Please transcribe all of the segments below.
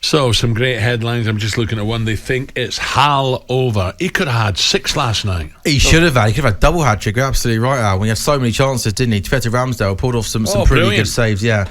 So, some great headlines. I'm just looking at one. They think it's Hal over. He could have had 6 last night. He should have had. He could have had double hat-trick. You're absolutely right, Al. When he had so many chances, didn't he? Peter Ramsdale pulled off some pretty brilliant. good saves, yeah.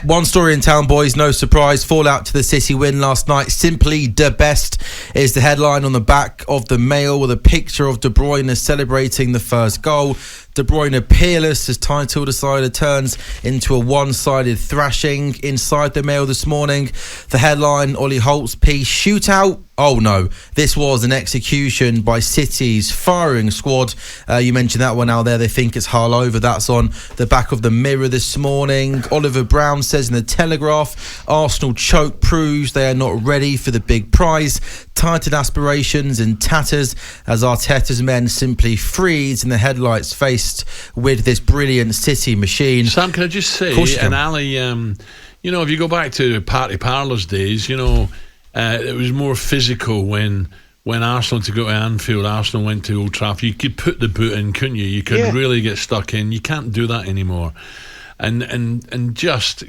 One story in town, boys. No surprise. Fallout to the City win last night. Simply the best is the headline on the back of the Mail with a picture of De Bruyne celebrating the first goal. De Bruyne peerless as title decider turns into a one-sided thrashing. Inside the Mail this morning, the headline, Ollie Holt's piece, shootout. Oh no, this was an execution by City's firing squad. You mentioned that one out there. They think it's Hull over. That's on the back of the Mirror this morning. Oliver Brown says in the Telegraph, Arsenal choke proves they are not ready for the big prize. Tightened aspirations in tatters as Arteta's men simply freeze in the headlights faced with this brilliant City machine. Sam, can I just say, and Ali, if you go back to Party Parlours days, it was more physical when Arsenal to go to Anfield, Arsenal went to Old Trafford. You could put the boot in, couldn't you? You could really get stuck in. You can't do that anymore. And just,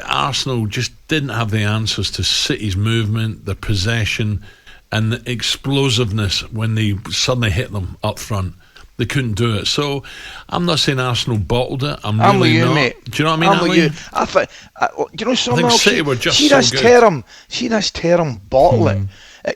Arsenal just didn't have the answers to City's movement, the possession, and the explosiveness when they suddenly hit them up front. They couldn't do it. So I'm not saying Arsenal bottled it. I'm really not. Mate. Do you know what I mean? I think something else. City were just see so this good. See this term, bottle it.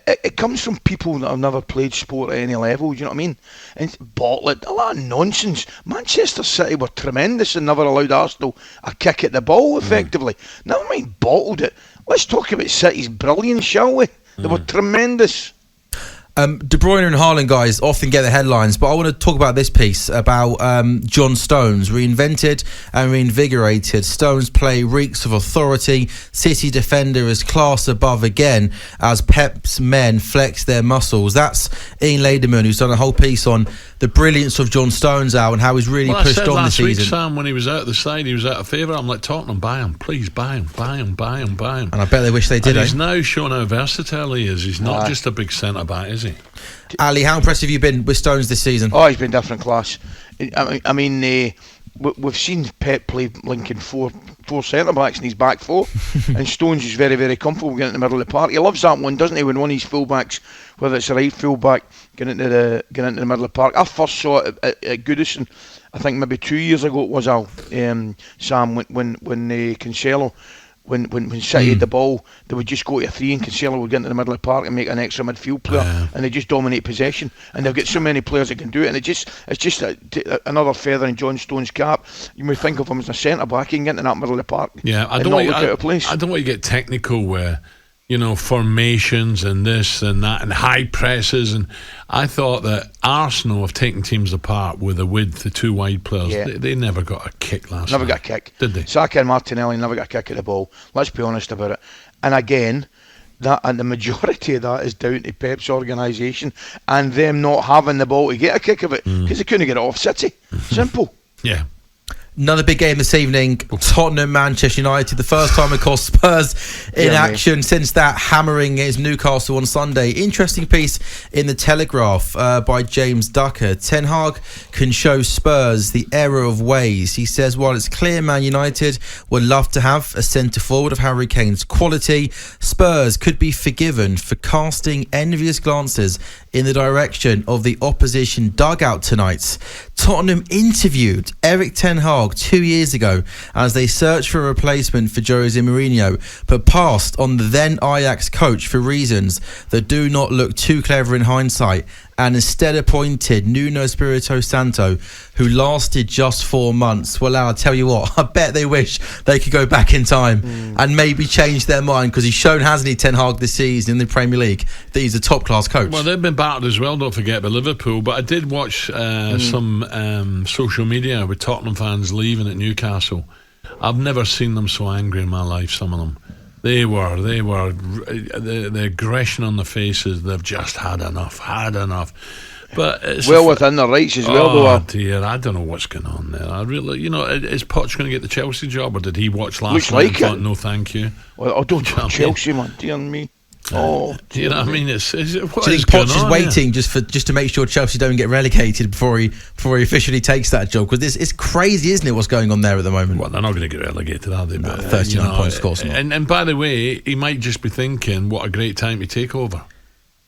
It comes from people that have never played sport at any level. Do you know what I mean? And bottle it, a lot of nonsense. Manchester City were tremendous and never allowed Arsenal a kick at the ball effectively. Never mind bottled it. Let's talk about City's brilliance, shall we? They were tremendous. De Bruyne and Haaland, guys, often get the headlines, but I want to talk about this piece about John Stones. Reinvented and reinvigorated. Stones' play reeks of authority. City defender is class above again as Pep's men flex their muscles. That's Ian Laderman, who's done a whole piece on the brilliance of John Stones out and how he's really pushed on this season. Last week, Sam, when he was out the side, he was out of favour. I'm like, Tottenham, buy him. Please buy him. And I bet they wish they did. And he's now shown how versatile he is. He's not just a big centre-back, is he? Ali, how impressive have you been with Stones this season? Oh, he's been different class. I mean, we've seen Pep play linking four centre-backs in his back four, and Stones is very, very comfortable getting in the middle of the park. He loves that one, doesn't he, when one of his full-backs, whether it's a right full-back, getting into the middle of the park. I first saw it at Goodison, I think maybe 2 years ago it was, Sam, when Cancelo... When City had the ball, they would just go to a 3 and Cancelo would get into the middle of the park and make an extra midfield player, and they just dominate possession. And they've got so many players that can do it, and it's just another feather in John Stones' cap. You may think of him as a centre back, he can get into that middle of the park. Yeah, I don't want to get technical where formations and this and that and high presses, and I thought that Arsenal have taken teams apart with a width of 2 wide players. Yeah. They never got a kick last night. Never got a kick. Did they? Saka and Martinelli never got a kick at the ball. Let's be honest about it. And again, the majority of that is down to Pep's organisation and them not having the ball to get a kick of it because they couldn't get it off City. Simple. Yeah. Another big game this evening, Tottenham, Manchester United. The first time it cost Spurs in action since that hammering against Newcastle on Sunday. Interesting piece in the Telegraph by James Ducker. Ten Hag can show Spurs the error of ways. He says, while it's clear Man United would love to have a centre-forward of Harry Kane's quality, Spurs could be forgiven for casting envious glances in the direction of the opposition dugout tonight. Tottenham interviewed Erik Ten Hag 2 years ago as they searched for a replacement for Jose Mourinho, but passed on the then Ajax coach for reasons that do not look too clever in hindsight, and instead appointed Nuno Espirito Santo, who lasted just 4 months. Well, I'll tell you what, I bet they wish they could go back in time and maybe change their mind, because he's shown, hasn't he, Ten Hag this season in the Premier League, that he's a top-class coach. Well, they've been battered as well, don't forget, by Liverpool, but I did watch some social media with Tottenham fans leaving at Newcastle. I've never seen them so angry in my life, some of them. They were the aggression on the faces. They've just had enough. But it's within their rights as well. Oh dear, I don't know what's going on there. I really, is Poch going to get the Chelsea job, or did he watch last night and thought, no thank you? Well, I don't know Chelsea, man. Dear me. You know what I mean? What do you think is Poch going is on waiting just to make sure Chelsea don't get relegated before he officially takes that job? Because it's crazy, isn't it, what's going on there at the moment? Well, they're not going to get relegated, are they? No, 39 points, of course not. And by the way, he might just be thinking, what a great time to take over.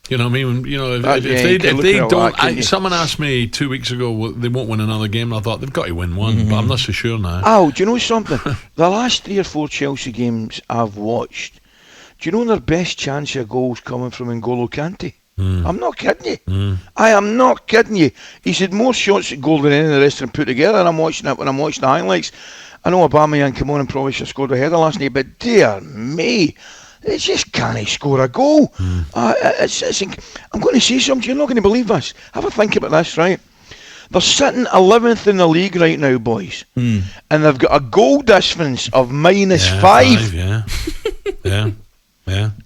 You know what I mean? You know, if they don't... someone asked me 2 weeks ago, well, they won't win another game, and I thought, they've got to win one, but I'm not so sure now. Do you know something? The last 3 or 4 Chelsea games I've watched, do you know their best chance of goals coming from N'Golo Kante? I'm not kidding you. I am not kidding you. He's had more shots at goal than any of the rest of them put together, and I'm watching it when I'm watching the highlights. I know Aubameyang came on and probably should have scored a header last night, but dear me, they just can't score a goal. I'm going to say something, you're not going to believe this. Have a think about this, right? They're sitting 11th in the league right now, boys, and they've got a goal difference of -5. Yeah.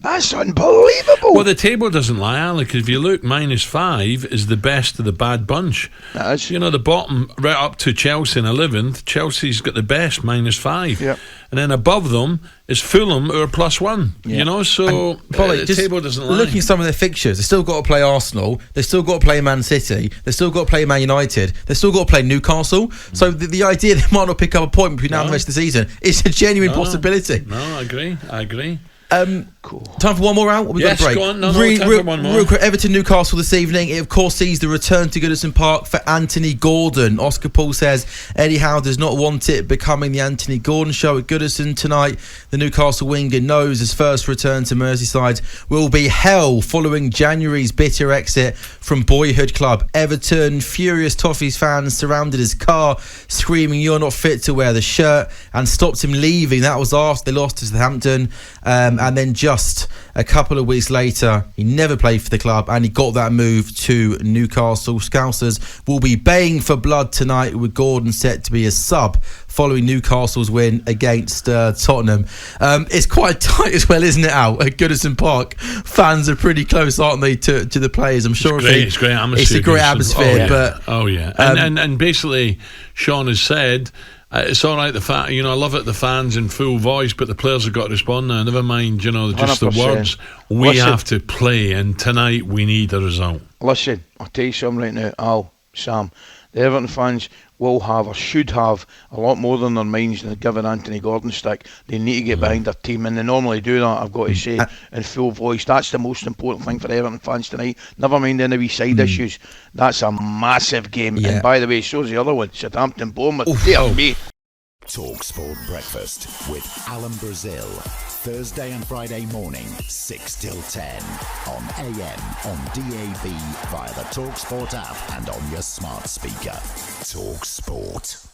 That's unbelievable. Well, the table doesn't lie, Alec. If you look, -5 is the best of the bad bunch. You know, the bottom, right up to Chelsea in 11th, Chelsea's got the best, -5. Yep. And then above them is Fulham, who are +1. Yep. You know, so the table doesn't lie. Looking at some of their fixtures, they've still got to play Arsenal, they've still got to play Man City, they've still got to play Man United, they've still got to play Newcastle. So the idea they might not pick up a point between now and the rest of the season is a genuine possibility. No, I agree. Cool. Time for one more round? We've got a break. Go on. No, time for one more. Real quick, Everton Newcastle this evening. It of course sees the return to Goodison Park for Anthony Gordon. Oscar Paul says Eddie Howe does not want it becoming the Anthony Gordon show at Goodison tonight. The Newcastle winger knows his first return to Merseyside will be hell following January's bitter exit from boyhood club Everton. Furious Toffees fans surrounded his car screaming "You're not fit to wear the shirt" and stopped him leaving. That was after they lost to Southampton. And then just a couple of weeks later, he never played for the club and he got that move to Newcastle. Scousers will be baying for blood tonight with Gordon set to be a sub following Newcastle's win against Tottenham. It's quite tight as well, isn't it, Al? At Goodison Park, fans are pretty close, aren't they, to the players? I'm sure it's great atmosphere. It's a great atmosphere. And basically, Sean has said, it's all right, I love it, the fans in full voice, but the players have got to respond now. Never mind, just 100%. The words. We have to play, and tonight we need a result. Listen, I'll tell you something right now, Al, Sam. The Everton fans will have, or should have, a lot more than their minds than giving Anthony Gordon stick. They need to get behind their team, and they normally do that, I've got to say, in full voice. That's the most important thing for Everton fans tonight. Never mind any wee side issues. That's a massive game. And by the way, so's the other one, Southampton Bournemouth. Dear me. talkSPORT Breakfast with Alan Brazil. Thursday and Friday morning, 6 till 10. On AM, on DAB, via the talkSPORT app and on your smart speaker. talkSPORT.